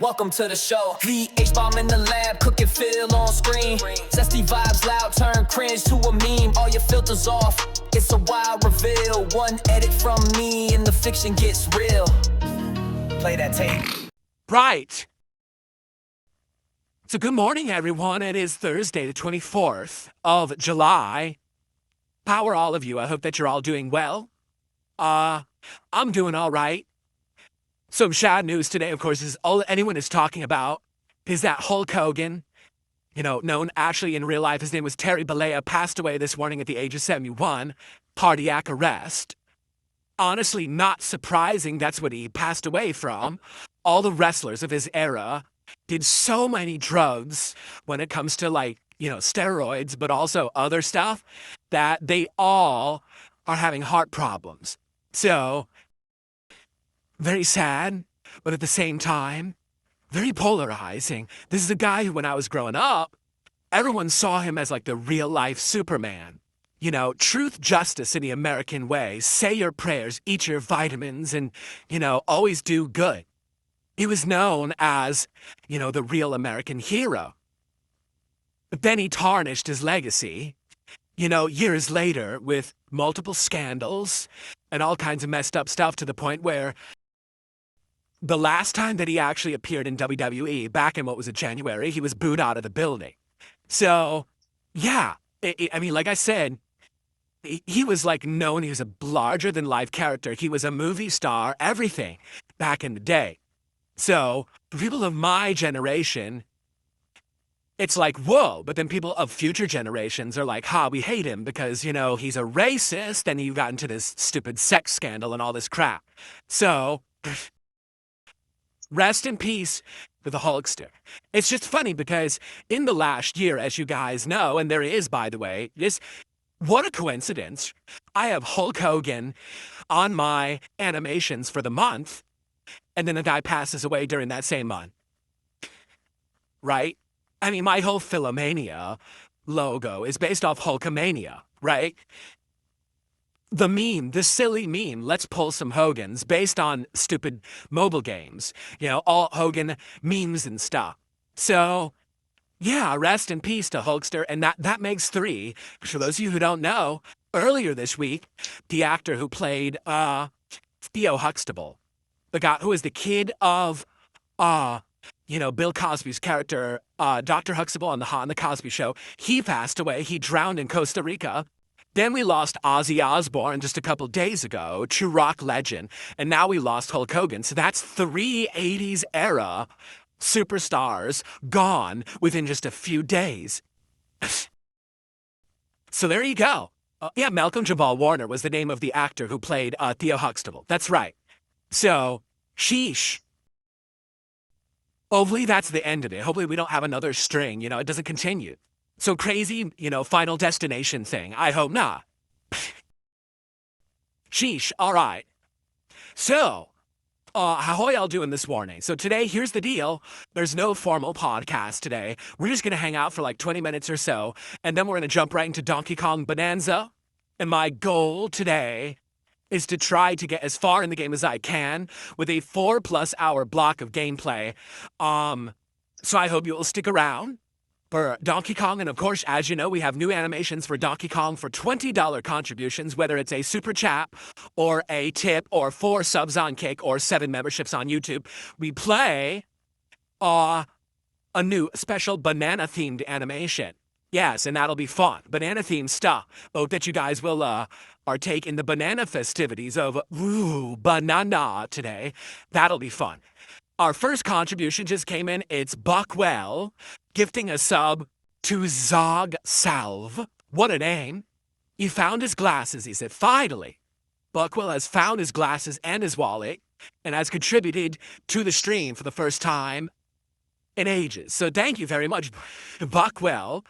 Welcome to the show. The H-bomb in the lab, cook and feel on screen. Zesty vibes loud, turn cringe to a meme. All your filters off, it's a wild reveal. One edit from me and the fiction gets real. Play that tape. Right. So good morning, everyone. It is Thursday, the 24th of July. How are all of you? I hope that you're all doing well. I'm doing all right. Some sad news today, of course, is all anyone is talking about is that Hulk Hogan, known actually in real life, his name was Terry Bollea, passed away this morning at the age of 71, cardiac arrest. Honestly, not surprising that's what he passed away from. All the wrestlers of his era did so many drugs when it comes to steroids, but also other stuff, that they all are having heart problems. So, very sad, but at the same time, very polarizing. This is a guy who, when I was growing up, everyone saw him as like the real life Superman. Truth, justice in the American way. Say your prayers, eat your vitamins, and, always do good. He was known as, the real American hero. But then he tarnished his legacy, years later with multiple scandals and all kinds of messed up stuff, to the point where the last time that he actually appeared in WWE, back in, January, he was booed out of the building. So, yeah, like I said, he was known, he was a larger-than-life character. He was a movie star, everything, back in the day. So, for people of my generation, it's like, whoa, but then people of future generations are like, we hate him because, he's a racist, and he got into this stupid sex scandal and all this crap. So, rest in peace to the Hulkster. It's just funny because in the last year, as you guys know, and there is, by the way, what a coincidence, I have Hulk Hogan on my animations for the month, and then a guy passes away during that same month. Right? My whole Philomania logo is based off Hulkamania, right? The silly meme, let's pull some Hogans, based on stupid mobile games, all Hogan memes and stuff. So, yeah, rest in peace to Hulkster, and that makes three. For those of you who don't know, earlier this week, the actor who played Theo Huxtable, the guy who was the kid of Bill Cosby's character, Dr. Huxtable on the Cosby Show, he passed away. He drowned in Costa Rica. Then we lost Ozzy Osbourne just a couple days ago, true rock legend. And now we lost Hulk Hogan. So that's three 80s era superstars gone within just a few days. So there you go. Malcolm Jamal Warner was the name of the actor who played Theo Huxtable. That's right. So, sheesh. Hopefully that's the end of it. Hopefully we don't have another string, it doesn't continue. So crazy, Final Destination thing. I hope not. Sheesh, all right. So, how are y'all doing this morning? So today, here's the deal. There's no formal podcast today. We're just going to hang out for 20 minutes or so, and then we're going to jump right into Donkey Kong Bonanza. And my goal today is to try to get as far in the game as I can with a 4+ hour block of gameplay. So I hope you will stick around for Donkey Kong. And of course, as you know, we have new animations for Donkey Kong for $20 contributions, whether it's a super chat or a tip or 4 subs on Kick or 7 memberships on YouTube. We play a new special banana-themed animation. Yes, and that'll be fun. Banana-themed stuff. Hope that you guys will partake in the banana festivities of banana today. That'll be fun. Our first contribution just came in. It's Buckwell gifting a sub to Zog Salve. What a name. He found his glasses, he said. Finally, Buckwell has found his glasses and his wallet and has contributed to the stream for the first time in ages. So thank you very much, Buckwell.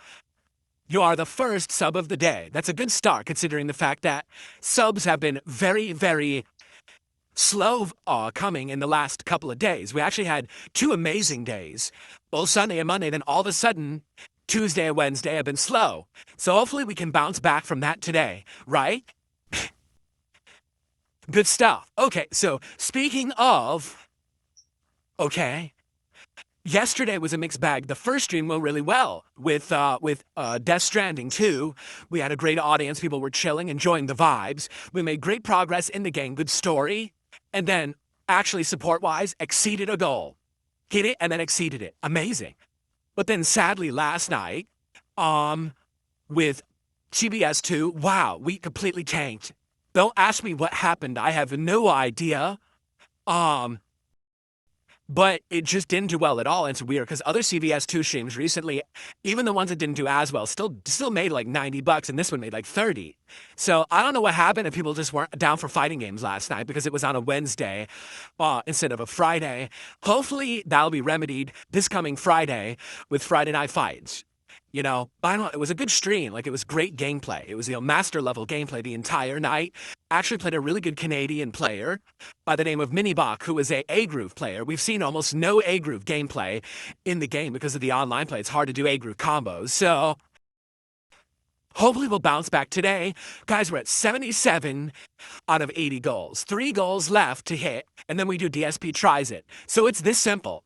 You are the first sub of the day. That's a good start, considering the fact that subs have been very, very slow coming in the last couple of days. We actually had 2 amazing days, both Sunday and Monday. Then all of a sudden, Tuesday and Wednesday have been slow. So hopefully we can bounce back from that today, right? Good stuff. Okay, so speaking of, okay, yesterday was a mixed bag. The first stream went really well with Death Stranding 2. We had a great audience. People were chilling, enjoying the vibes. We made great progress in the game. Good story. And then, actually, support-wise, exceeded a goal. Hit it and then exceeded it. Amazing. But then, sadly, last night, with CBS 2, wow, we completely tanked. Don't ask me what happened. I have no idea. But it just didn't do well at all. And it's weird because other CBS 2 streams recently, even the ones that didn't do as well, still made like $90, and this one made like 30. So I don't know what happened if people just weren't down for fighting games last night because it was on a Wednesday instead of a Friday. Hopefully that'll be remedied this coming Friday with Friday Night Fights. You know, I don't know, it was a good stream. Like, it was great gameplay. It was, master level gameplay the entire night. Actually played a really good Canadian player by the name of Minibach, who is a A-Groove player. We've seen almost no A-Groove gameplay in the game because of the online play. It's hard to do A-Groove combos. So, hopefully we'll bounce back today. Guys, we're at 77 out of 80 goals. 3 goals left to hit, and then we do DSP tries it. So it's this simple.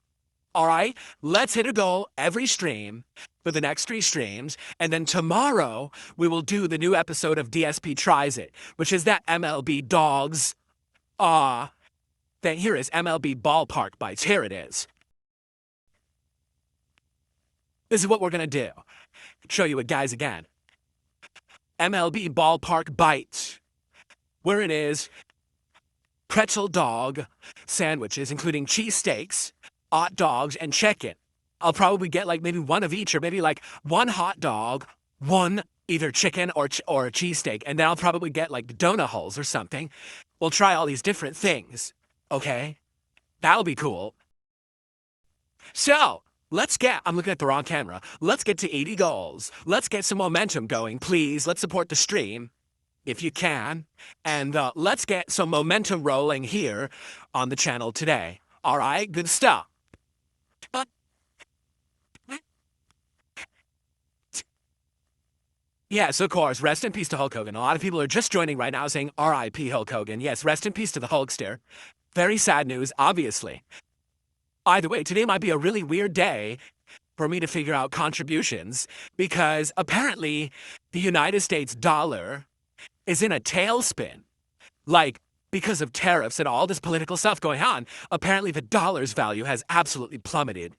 All right, let's hit a goal every stream for the next 3 streams, and then tomorrow we will do the new episode of DSP Tries It, which is that MLB Dogs, then here is MLB Ballpark Bites. Here it is. This is what we're going to do. Show you it, guys, again. MLB Ballpark Bites, where it is pretzel dog sandwiches, including cheesesteaks, hot dogs, and chicken. I'll probably get like maybe one of each, or maybe like 1 hot dog, 1 either chicken or a cheesesteak, and then I'll probably get like donut holes or something. We'll try all these different things, okay? That'll be cool. So, I'm looking at the wrong camera. Let's get to 80 goals. Let's get some momentum going, please. Let's support the stream, if you can. And let's get some momentum rolling here on the channel today. All right, good stuff. Yes, of course. Rest in peace to Hulk Hogan. A lot of people are just joining right now saying R.I.P. Hulk Hogan. Yes, rest in peace to the Hulkster. Very sad news, obviously. Either way, today might be a really weird day for me to figure out contributions because apparently the United States dollar is in a tailspin. Like, because of tariffs and all this political stuff going on, apparently the dollar's value has absolutely plummeted.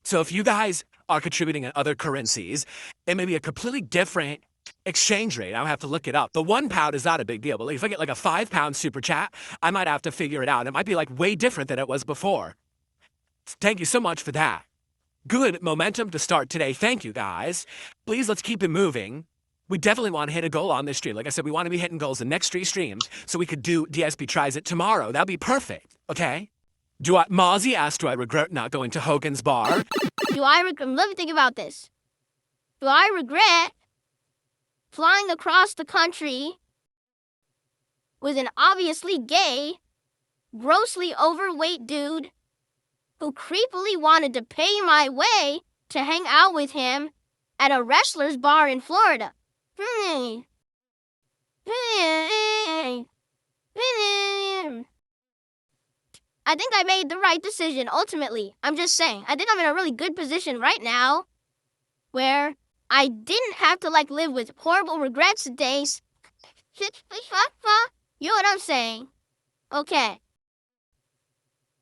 So if you guys are contributing in other currencies, it may be a completely different exchange rate. I'll have to look it up. The £1 is not a big deal, but if I get like a £5 super chat, I might have to figure it out. It might be like way different than it was before. Thank you so much for that. Good momentum to start today. Thank you, guys. Please, let's keep it moving. We definitely want to hit a goal on this stream. Like I said, we want to be hitting goals the next 3 streams so we could do DSP Tries It tomorrow. That'd be perfect, okay? Mozzie asked, do I regret not going to Hogans Bar? Let me think about this. Do I regret flying across the country with an obviously gay, grossly overweight dude who creepily wanted to pay my way to hang out with him at a wrestler's bar in Florida? I think I made the right decision, ultimately. I'm just saying. I think I'm in a really good position right now where I didn't have to, live with horrible regrets and days. You know what I'm saying? Okay.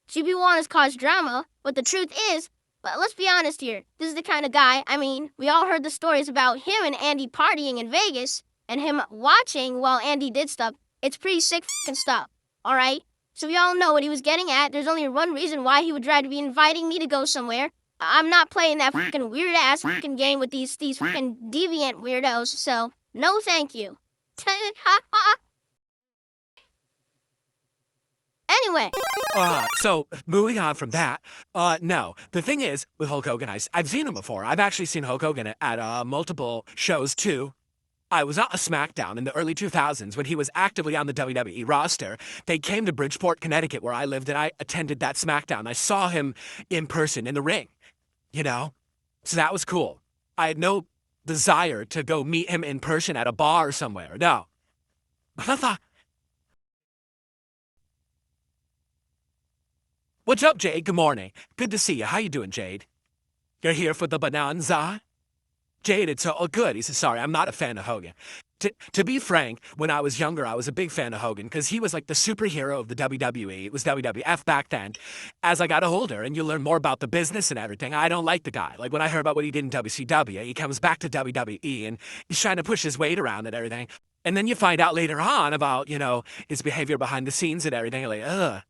GB wants to cause drama, but the truth is, but let's be honest here. This is the kind of guy, we all heard the stories about him and Andy partying in Vegas and him watching while Andy did stuff. It's pretty sick f***ing stuff, all right? So we all know what he was getting at. There's only one reason why he would try to be inviting me to go somewhere. I'm not playing that fucking weird-ass fucking game with these fucking deviant weirdos, so no thank you. Anyway. So, moving on from that, no. The thing is, with Hulk Hogan, I've seen him before. I've actually seen Hulk Hogan at multiple shows, too. I was on a SmackDown in the early 2000s when he was actively on the WWE roster. They came to Bridgeport, Connecticut, where I lived, and I attended that SmackDown. I saw him in person in the ring, you know? So that was cool. I had no desire to go meet him in person at a bar somewhere, no. But I thought, What's up, Jade? Good morning. Good to see you. How you doing, Jade? You're here for the bonanza? Jade, it's all good. He says, sorry, I'm not a fan of Hogan. To be frank, when I was younger, I was a big fan of Hogan because he was like the superhero of the WWE. It was WWF back then. As I got older and you learn more about the business and everything, I don't like the guy. Like when I heard about what he did in WCW, he comes back to WWE and he's trying to push his weight around and everything. And then you find out later on about, his behavior behind the scenes and everything. Like, ugh.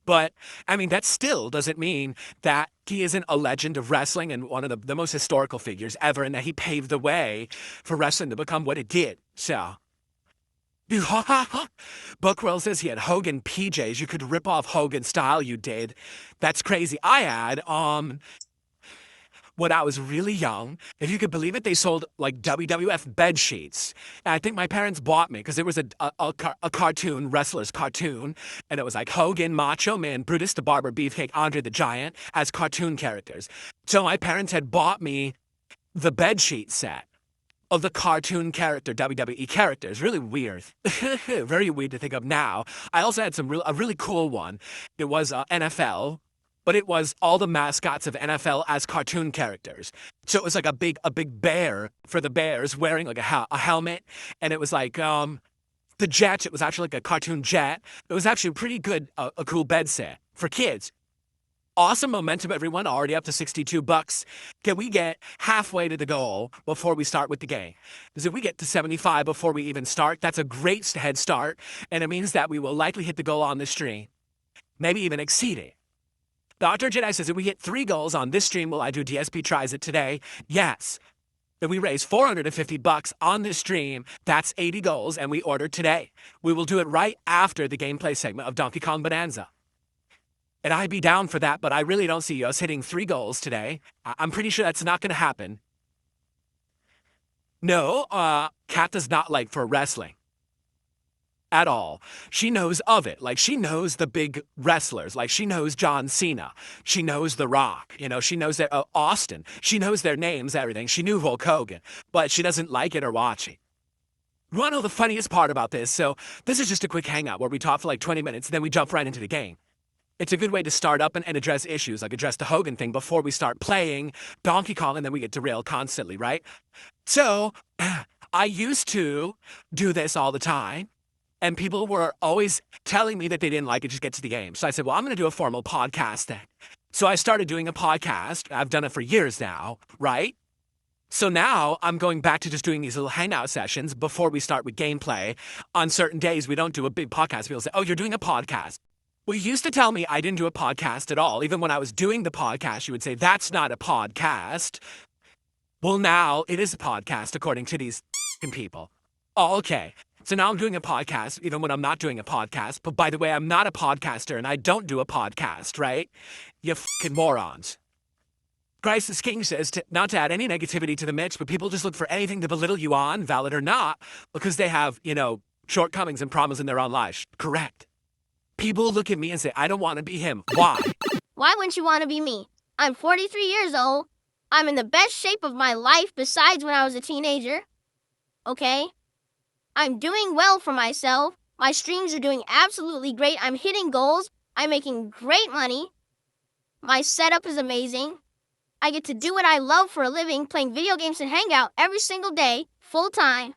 But, I mean, that still doesn't mean that he isn't a legend of wrestling and one of the most historical figures ever, and that he paved the way for wrestling to become what it did. So, Bookwell says he had Hogan PJs. You could rip off Hogan style, you did. That's crazy. I had, when I was really young, if you could believe it, they sold like WWF bed sheets. And I think my parents bought me because there was a cartoon, wrestler's cartoon, and it was like Hogan, Macho Man, Brutus the Barber, Beefcake, Andre the Giant as cartoon characters. So my parents had bought me the bed sheet set of the cartoon character, WWE characters. Really weird. Very weird to think of now. I also had a really cool one. It was NFL. But it was all the mascots of NFL as cartoon characters. So it was like a big bear for the Bears wearing like a helmet. And it was like the Jets. It was actually like a cartoon jet. It was actually pretty good, a cool bed set for kids. Awesome momentum, everyone. Already up to $62. Can we get halfway to the goal before we start with the game? Because if we get to 75 before we even start, that's a great head start. And it means that we will likely hit the goal on this stream. Maybe even exceed it. Dr. Jedi says, if we hit 3 goals on this stream, will I do DSP tries it today? Yes. If we raise $450 on this stream, that's 80 goals, and we order today. We will do it right after the gameplay segment of Donkey Kong Bonanza. And I'd be down for that, but I really don't see us hitting 3 goals today. I'm pretty sure that's not going to happen. No, Kat does not like for wrestling. At all. She knows of it. Like, she knows the big wrestlers. Like, she knows John Cena. She knows The Rock. She knows that Austin. She knows their names, everything. She knew Hulk Hogan. But she doesn't like it or watch it. You want to know the funniest part about this? So, this is just a quick hangout where we talk for like 20 minutes, then we jump right into the game. It's a good way to start up and address issues, like address the Hogan thing before we start playing Donkey Kong, and then we get derailed constantly, right? So, I used to do this all the time. And people were always telling me that they didn't like it, just get to the game. So I said, well, I'm going to do a formal podcast then. So I started doing a podcast. I've done it for years now, right? So now I'm going back to just doing these little hangout sessions before we start with gameplay. On certain days, we don't do a big podcast. People say, oh, you're doing a podcast. Well, you used to tell me I didn't do a podcast at all. Even when I was doing the podcast, you would say, that's not a podcast. Well, now it is a podcast, according to these people. Oh, okay. So now I'm doing a podcast, even when I'm not doing a podcast. But by the way, I'm not a podcaster, and I don't do a podcast, right? You fucking morons. Christ is King says not to add any negativity to the mix, but people just look for anything to belittle you on, valid or not, because they have, shortcomings and problems in their own lives. Correct. People look at me and say, I don't want to be him. Why? Why wouldn't you want to be me? I'm 43 years old. I'm in the best shape of my life besides when I was a teenager. Okay? I'm doing well for myself. My streams are doing absolutely great. I'm hitting goals. I'm making great money. My setup is amazing. I get to do what I love for a living, playing video games and hang out every single day, full time.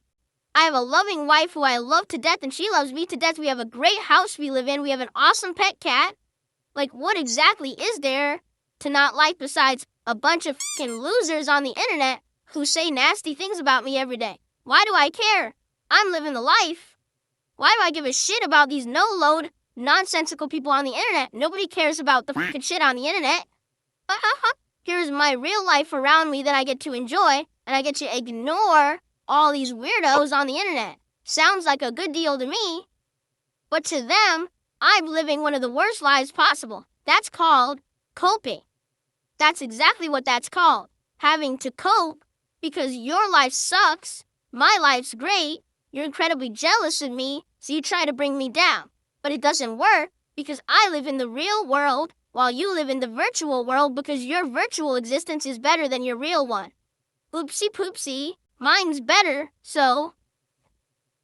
I have a loving wife who I love to death, and she loves me to death. We have a great house we live in. We have an awesome pet cat. Like, what exactly is there to not like besides a bunch of fucking losers on the internet who say nasty things about me every day? Why do I care? I'm living the life. Why do I give a shit about these no-load, nonsensical people on the internet? Nobody cares about the fucking shit on the internet. Here's my real life around me that I get to enjoy, and I get to ignore all these weirdos on the internet. Sounds like a good deal to me. But to them, I'm living one of the worst lives possible. That's called coping. That's exactly what that's called. Having to cope because your life sucks, my life's great, you're incredibly jealous of me, so you try to bring me down. But it doesn't work because I live in the real world while you live in the virtual world because your virtual existence is better than your real one. Oopsie poopsie, mine's better, so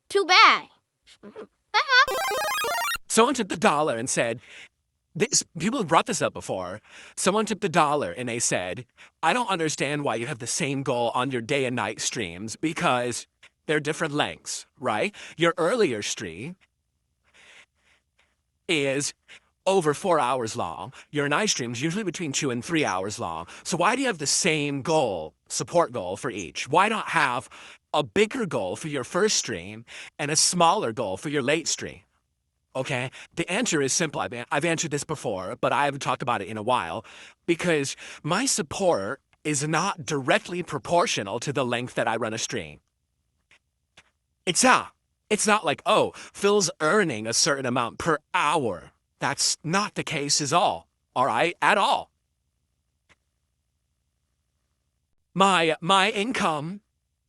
too bad. Someone took the dollar and said, People have brought this up before. Someone took the dollar and they said, I don't understand why you have the same goal on your day and night streams because they're different lengths, right? Your earlier stream is over 4 hours long. Your night stream's usually between 2 and 3 hours long. So why do you have the same goal, support goal for each? Why not have a bigger goal for your first stream and a smaller goal for your late stream? Okay, the answer is simple. I've answered this before, but I haven't talked about it in a while because my support is not directly proportional to the length that I run a stream. It's not. It's not like, oh, Phil's earning a certain amount per hour. That's not the case at all right, at all. My income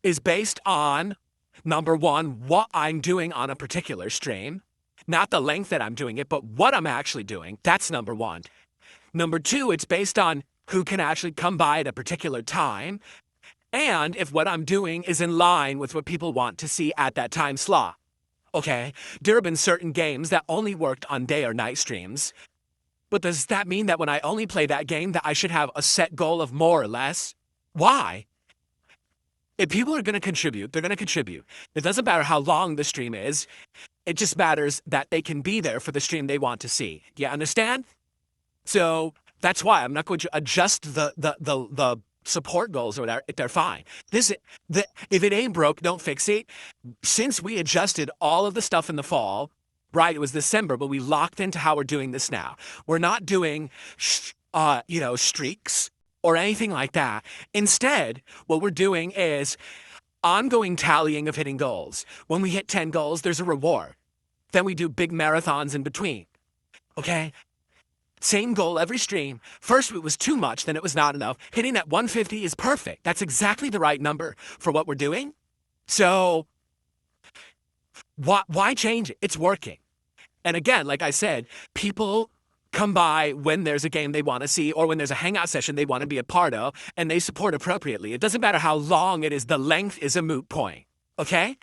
is based on, number one, what I'm doing on a particular stream. Not the length that I'm doing it, but what I'm actually doing. That's number one. Number two, it's based on who can actually come by at a particular time, and if what I'm doing is in line with what people want to see at that time slot. Okay, there have been certain games that only worked on day or night streams, but does that mean that when I only play that game that I should have a set goal of more or less? Why? If people are going to contribute, they're going to contribute. It doesn't matter how long the stream is. It just matters that they can be there for the stream they want to see. Do you understand? So that's why I'm not going to adjust the support goals or whatever. They're fine. If it ain't broke, don't fix it. Since we adjusted all of the stuff in the fall, right? It was December, but we locked into how we're doing this now. We're not doing, streaks or anything like that. Instead, what we're doing is ongoing tallying of hitting goals. When we hit 10 goals, there's a reward. Then we do big marathons in between. Okay? Same goal every stream. First it was too much, then it was not enough. Hitting at 150 is perfect. That's exactly the right number for what we're doing. So why change it? It's working. And again, like I said, people come by when there's a game they want to see or when there's a hangout session they want to be a part of, and they support appropriately. It doesn't matter how long it is. The length is a moot point. Okay?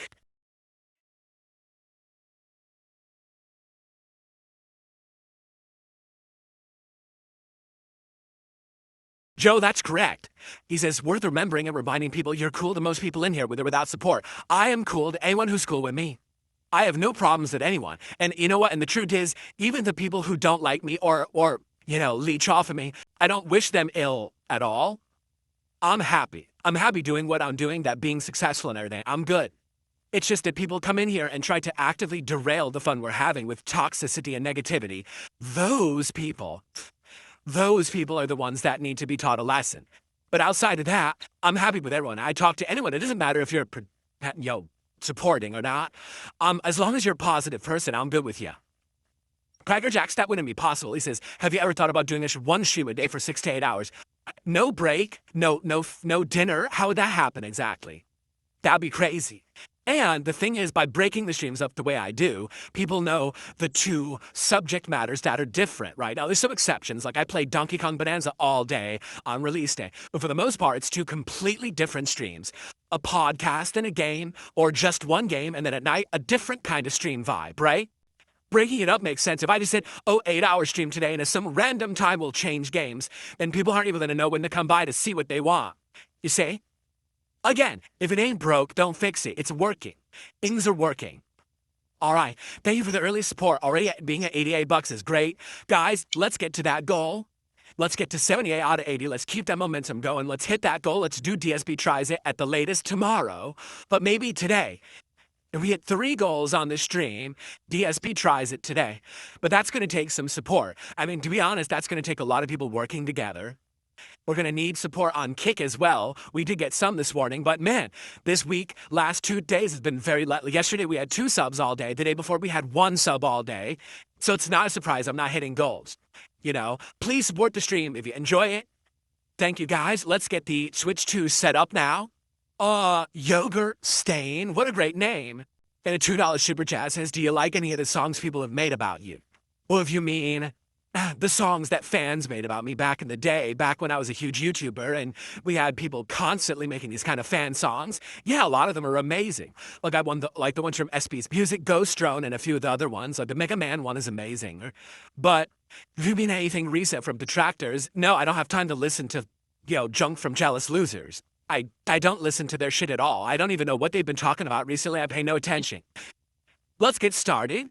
Joe, that's correct. He says, worth remembering and reminding people you're cool to most people in here with or without support. I am cool to anyone who's cool with me. I have no problems with anyone. And you know what? And the truth is, even the people who don't like me or leech off of me, I don't wish them ill at all. I'm happy. I'm happy doing what I'm doing, that being successful and everything. I'm good. It's just that people come in here and try to actively derail the fun we're having with toxicity and negativity. Those people are the ones that need to be taught a lesson. But outside of that, I'm happy with everyone. I talk to anyone. It doesn't matter if you're, supporting or not. As long as you're a positive person, I'm good with you. Cracker Jacks, that wouldn't be possible. He says, have you ever thought about doing this one stream a day for 6 to 8 hours? No break, no dinner. How would that happen exactly? That'd be crazy. And the thing is, by breaking the streams up the way I do, people know the two subject matters that are different, right? Now, there's some exceptions, like I played Donkey Kong Bonanza all day on release day. But for the most part, it's two completely different streams. A podcast and a game, or just one game, and then at night, a different kind of stream vibe, right? Breaking it up makes sense. If I just said, 8-hour stream today, and at some random time we'll change games, then people aren't even going to know when to come by to see what they want. You see? Again, if it ain't broke, don't fix it. It's working. Things are working. All right. Thank you for the early support. Already being at $88 is great. Guys, let's get to that goal. Let's get to 78 out of 80. Let's keep that momentum going. Let's hit that goal. Let's do DSP tries it at the latest tomorrow, but maybe today. If we hit 3 goals on the stream, DSP tries it today. But that's going to take some support. I mean, to be honest, that's going to take a lot of people working together. We're going to need support on Kick as well. We did get some this morning, but man, this week, last 2 days has been very light. Yesterday we had 2 subs all day. The day before we had 1 sub all day. So it's not a surprise I'm not hitting goals. Please support the stream if you enjoy it. Thank you guys. Let's get the Switch 2 set up now. Yogurt Stain. What a great name. And a $2 super chat says, do you like any of the songs people have made about you? Well, if you mean, the songs that fans made about me back in the day, back when I was a huge YouTuber and we had people constantly making these kind of fan songs. Yeah, a lot of them are amazing. Like the ones from SP's Music, Ghost Drone, and a few of the other ones. Like the Mega Man one is amazing. But if you mean anything recent from Detractors, no, I don't have time to listen to, junk from Jealous Losers. I don't listen to their shit at all. I don't even know what they've been talking about recently. I pay no attention. Let's get started.